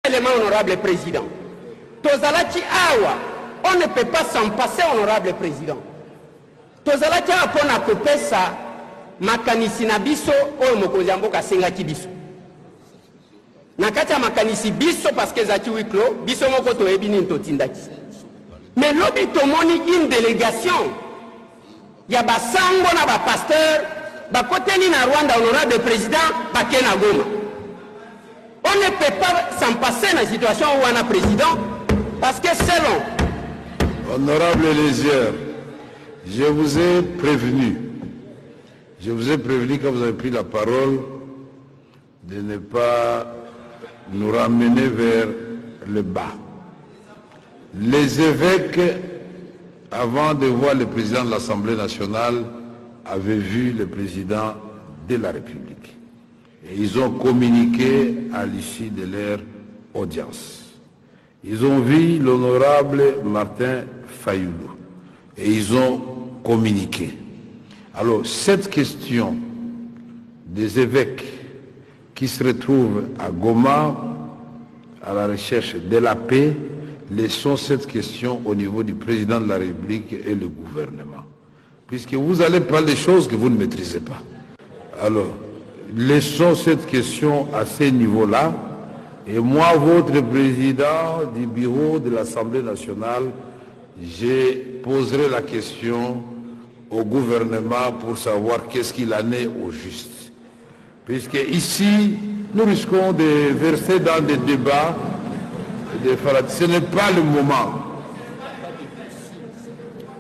Élément, honorable président. Tozalaki awa, on ne peut pas s'en passer, honorable président. Tozalaki awa pona kopesa makanisi na biso oyo mokonzi ya mboka asengaki biso. Na kati ya makanisi biso parce que ezaki huis clos, biso moko toyebi nini totindaki. Mais lobi tomoni une délégation ya basango na ba pasteur bakoteli na Rwanda, honorable président, bake na Goma. On ne peut pas s'en passer dans la situation où on a président parce que selon... Honorable Lézière, je vous ai prévenu quand vous avez pris la parole de ne pas nous ramener vers le bas. Les évêques, avant de voir le président de l'Assemblée nationale, avaient vu le président de la République. Et ils ont communiqué à l'issue de leur audience. Ils ont vu l'honorable Martin Fayoulou et ils ont communiqué. Alors, cette question des évêques qui se retrouvent à Goma à la recherche de la paix, laissons cette question au niveau du président de la République et le gouvernement. Puisque vous allez parler des choses que vous ne maîtrisez pas. Alors, laissons cette question à ce niveau-là. Et moi, votre président du bureau de l'Assemblée nationale, je poserai la question au gouvernement pour savoir qu'est-ce qu'il en est au juste. Puisque ici, nous risquons de verser dans des débats, ce n'est pas le moment.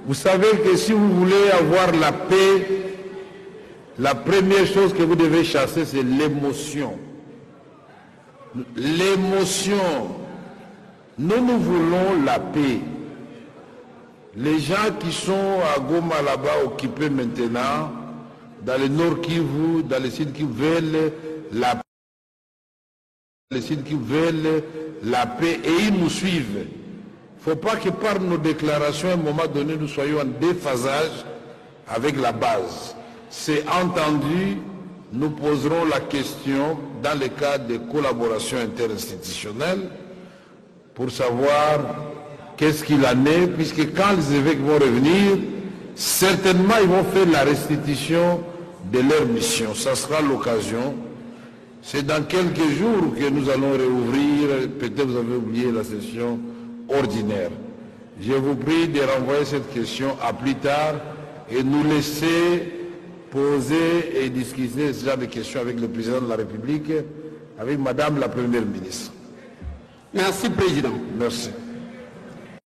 Vous savez que si vous voulez avoir la paix, la première chose que vous devez chasser, c'est l'émotion. L'émotion. Nous voulons la paix. Les gens qui sont à Goma là-bas occupés maintenant, dans le nord Kivu, dans les sites qui veulent la paix, et ils nous suivent. Il ne faut pas que par nos déclarations, à un moment donné, nous soyons en déphasage avec la base. C'est entendu, nous poserons la question dans le cadre de collaboration interinstitutionnelle pour savoir qu'est-ce qu'il en est, puisque quand les évêques vont revenir, certainement ils vont faire la restitution de leur mission. Ça sera l'occasion. C'est dans quelques jours que nous allons réouvrir, peut-être vous avez oublié la session ordinaire. Je vous prie de renvoyer cette question à plus tard et nous laisser poser et discuter ce genre de questions avec le président de la République, avec Madame la Première ministre. Merci, Président. Merci.